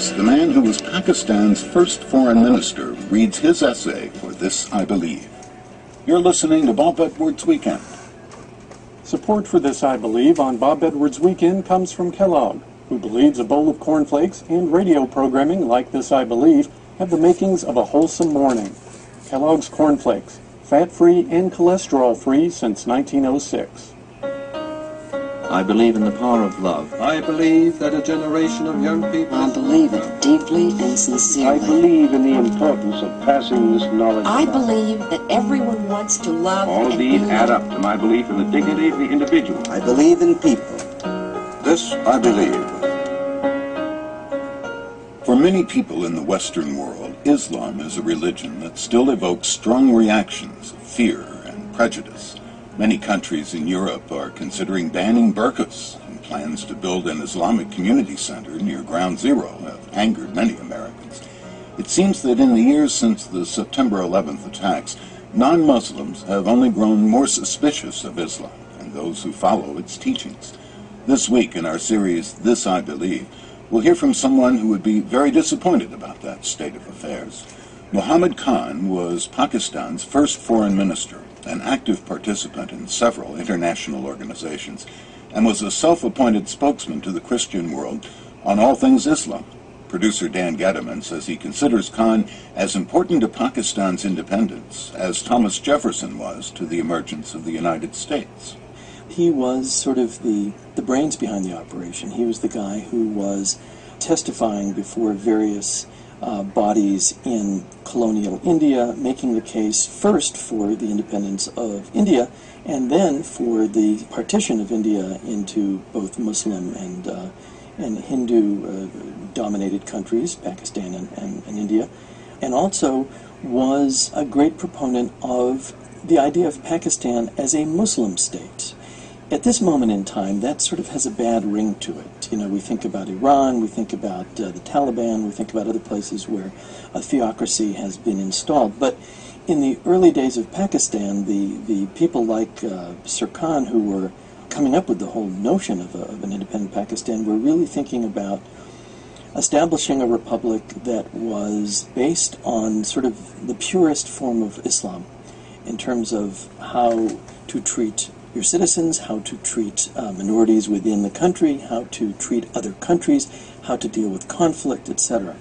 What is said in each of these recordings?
weeks, the man who was Pakistan's first foreign minister reads his essay for This I Believe. You're listening to Bob Edwards Weekend. Support for This I Believe on Bob Edwards Weekend comes from Kellogg, who believes a bowl of cornflakes and radio programming like This I Believe have the makings of a wholesome morning. Kellogg's cornflakes, fat-free and cholesterol-free since 1906. I believe in the power of love. I believe that a generation of young people... I believe it deeply and sincerely. I believe in the importance of passing this knowledge I believe that everyone wants to love All of these add up to my belief in the dignity of the individual. I believe in people. This I believe. For many people in the Western world, Islam is a religion that still evokes strong reactions of fear and prejudice. Many countries in Europe are considering banning burqas, and plans to build an Islamic community center near Ground Zero have angered many Americans. It seems that in the years since the September 11th attacks, non-Muslims have only grown more suspicious of Islam and those who follow its teachings. This week in our series, This I Believe, we'll hear from someone who would be very disappointed about that state of affairs. Mohammed Khan was Pakistan's first foreign minister, an active participant in several international organizations, and was a self-appointed spokesman to the Christian world on all things Islam. Producer Dan Getterman says he considers Khan as important to Pakistan's independence as Thomas Jefferson was to the emergence of the United States. He was sort of the brains behind the operation. He was the guy who was testifying before various bodies in colonial India, making the case first for the independence of India and then for the partition of India into both Muslim and Hindu-dominated countries, Pakistan and India, and also was a great proponent of the idea of Pakistan as a Muslim state. At this moment in time, that sort of has a bad ring to it. You know, we think about Iran, we think about the Taliban, we think about other places where a theocracy has been installed. But in the early days of Pakistan, the people like Sir Khan, who were coming up with the whole notion of an independent Pakistan, were really thinking about establishing a republic that was based on sort of the purest form of Islam in terms of how to treat your citizens, how to treat minorities within the country, how to treat other countries, how to deal with conflict, etc.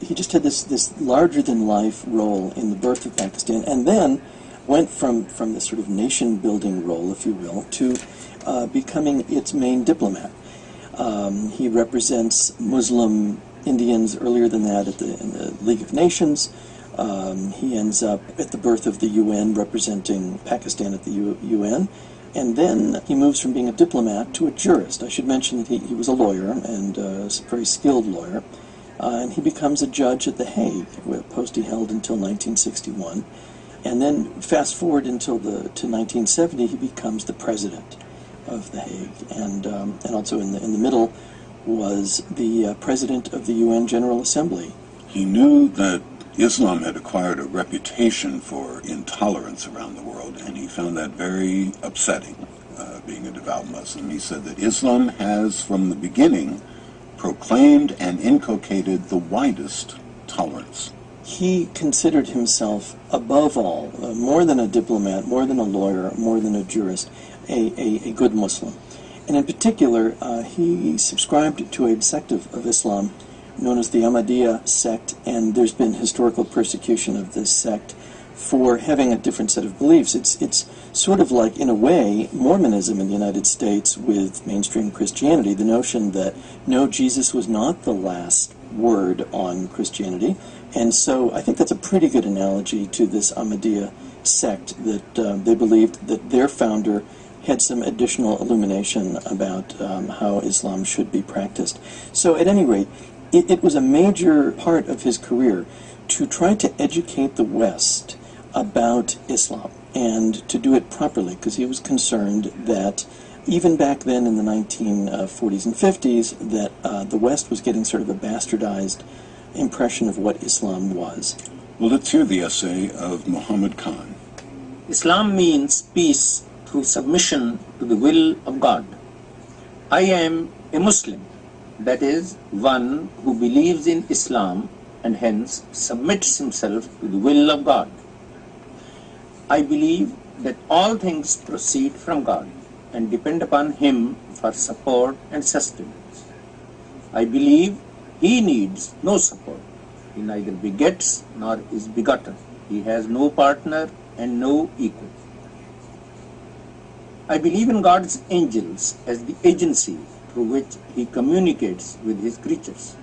He just had this larger-than-life role in the birth of Pakistan, and then went from this sort of nation-building role, if you will, to becoming its main diplomat. He represents Muslim Indians earlier than that in the League of Nations. He ends up at the birth of the UN, representing Pakistan at the UN. And then he moves from being a diplomat to a jurist. I should mention that he was a lawyer, and a very skilled lawyer. And he becomes a judge at The Hague, a post he held until 1961. And then fast forward to 1970, he becomes the president of The Hague. And also in the middle was the president of the UN General Assembly. He knew that Islam had acquired a reputation for intolerance around the world, and he found that very upsetting, being a devout Muslim. He said that Islam has, from the beginning, proclaimed and inculcated the widest tolerance. He considered himself, above all, more than a diplomat, more than a lawyer, more than a jurist, a good Muslim. And in particular, he subscribed to a sect of Islam known as the Ahmadi sect, and there's been historical persecution of this sect for having a different set of beliefs. It's sort of like, in a way, Mormonism in the United States with mainstream Christianity, the notion that, no, Jesus was not the last word on Christianity. And so I think that's a pretty good analogy to this Ahmadiyya sect, that they believed that their founder had some additional illumination about how Islam should be practiced. So at any rate, it was a major part of his career to try to educate the West about Islam and to do it properly, because he was concerned that even back then in the 1940s and 50s that the West was getting sort of a bastardized impression of what Islam was. Well, let's hear the essay of Mohammed Khan. Islam means peace through submission to the will of God. I am a Muslim that is, one who believes in Islam and hence submits himself to the will of God. I believe that all things proceed from God and depend upon Him for support and sustenance. I believe He needs no support. He neither begets nor is begotten. He has no partner and no equal. I believe in God's angels as the agency through which He communicates with His creatures.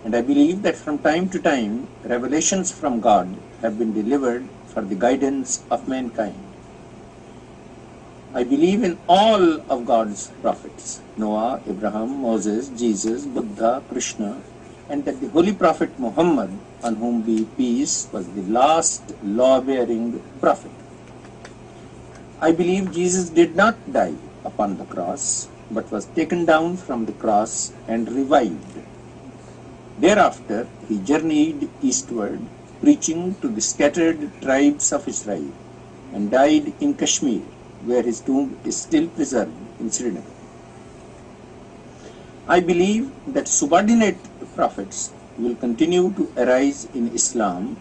And I believe that from time to time, revelations from God have been delivered for the guidance of mankind. I believe in all of God's prophets, Noah, Abraham, Moses, Jesus, Buddha, Krishna, and that the Holy Prophet Muhammad, on whom be peace, was the last law-bearing prophet. I believe Jesus did not die upon the cross, but was taken down from the cross and revived. Thereafter, he journeyed eastward, preaching to the scattered tribes of Israel, and died in Kashmir, where his tomb is still preserved in Srinagar. I believe that subordinate prophets will continue to arise in Islam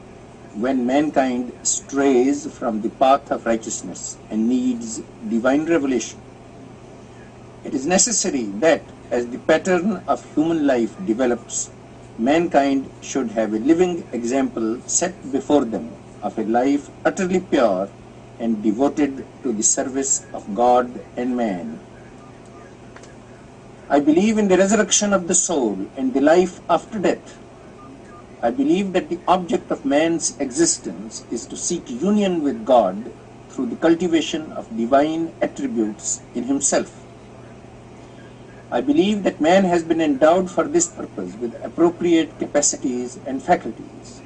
when mankind strays from the path of righteousness and needs divine revelation. It is necessary that, as the pattern of human life develops, mankind should have a living example set before them of a life utterly pure and devoted to the service of God and man. I believe in the resurrection of the soul and the life after death. I believe that the object of man's existence is to seek union with God through the cultivation of divine attributes in himself. I believe that man has been endowed for this purpose with appropriate capacities and faculties.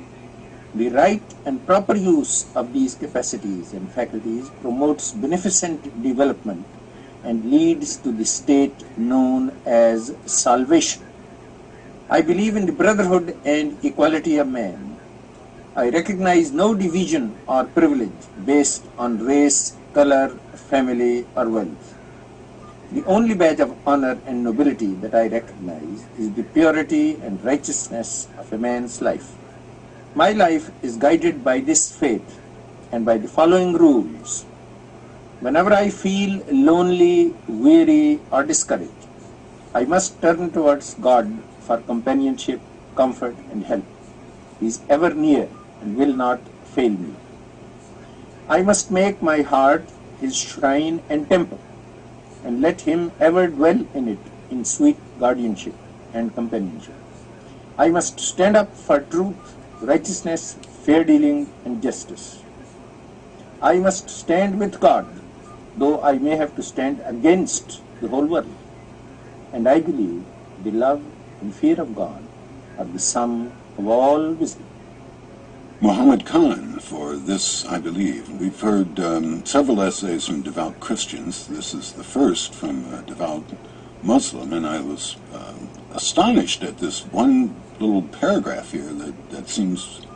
The right and proper use of these capacities and faculties promotes beneficent development and leads to the state known as salvation. I believe in the brotherhood and equality of man. I recognize no division or privilege based on race, color, family, or wealth. The only badge of honor and nobility that I recognize is the purity and righteousness of a man's life. My life is guided by this faith and by the following rules. Whenever I feel lonely, weary, or discouraged, I must turn towards God for companionship, comfort, and help. He is ever near and will not fail me. I must make my heart His shrine and temple, and let Him ever dwell in it in sweet guardianship and companionship. I must stand up for truth, righteousness, fair dealing, and justice. I must stand with God, though I may have to stand against the whole world. And I believe the love and fear of God are the sum of all wisdom. Mohammed Khan, for this, I believe. We've heard several essays from devout Christians. This is the first from a devout Muslim, and I was astonished at this one little paragraph here that seems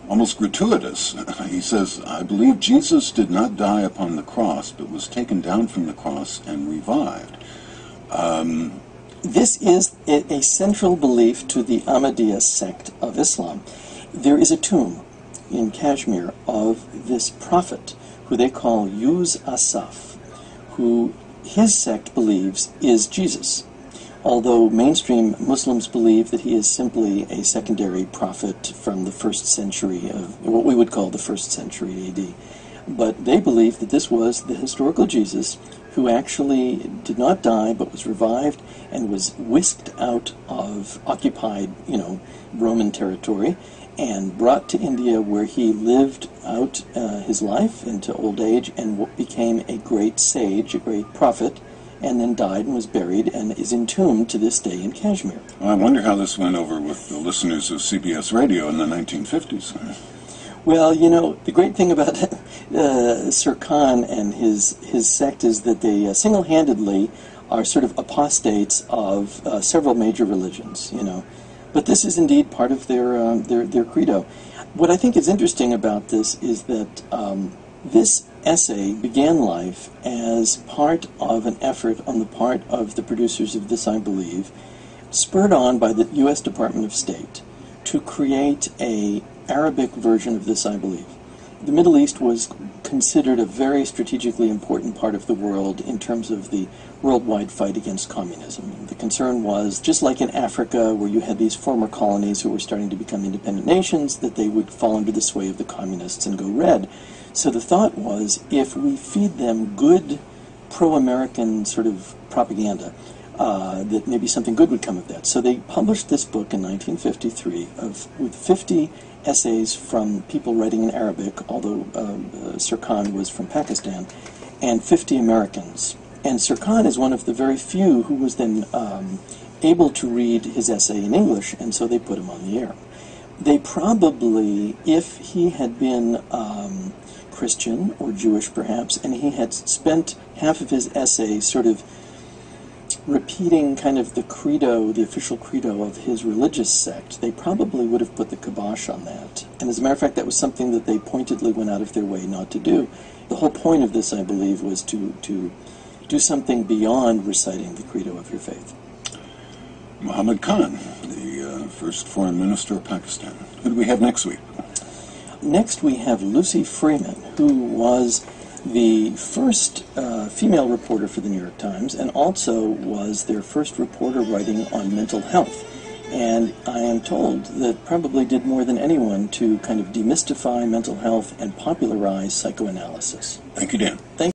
almost gratuitous. He says, I believe Jesus did not die upon the cross, but was taken down from the cross and revived. This is a central belief to the Ahmadiyya sect of Islam. There is a tomb in Kashmir of this prophet who they call Yuz Asaf, who his sect believes is Jesus, although mainstream Muslims believe that he is simply a secondary prophet from the 1st century of what we would call the 1st century AD. But they believe that this was the historical Jesus who actually did not die but was revived and was whisked out of occupied, Roman territory and brought to India, where he lived out his life into old age and became a great sage, a great prophet, and then died and was buried and is entombed to this day in Kashmir. Well, I wonder how this went over with the listeners of CBS radio in the 1950s. Well, the great thing about Sir Khan and his sect is that they single-handedly are sort of apostates of several major religions, But this is indeed part of their credo. What I think is interesting about this is that this essay began life as part of an effort on the part of the producers of this, I believe, spurred on by the U.S. Department of State to create an Arabic version of this, I believe. The Middle East was considered a very strategically important part of the world in terms of the worldwide fight against communism. The concern was, just like in Africa, where you had these former colonies who were starting to become independent nations, that they would fall under the sway of the communists and go red. So the thought was, if we feed them good pro-American sort of propaganda, that maybe something good would come of that. So they published this book in 1953 with 50 essays from people writing in Arabic, although Sir Khan was from Pakistan, and 50 Americans. And Sir Khan is one of the very few who was then able to read his essay in English, and so they put him on the air. They probably, if he had been Christian or Jewish perhaps, and he had spent half of his essay sort of repeating kind of the credo, the official credo of his religious sect, they probably would have put the kibosh on that. And as a matter of fact, that was something that they pointedly went out of their way not to do. The whole point of this, I believe, was to do something beyond reciting the credo of your faith. Mohammed Khan, the first foreign minister of Pakistan. Who do we have next week? Next we have Lucy Freeman, who was the first female reporter for the New York Times, and also was their first reporter writing on mental health. And I am told that probably did more than anyone to kind of demystify mental health and popularize psychoanalysis. Thank you, Dan. Thank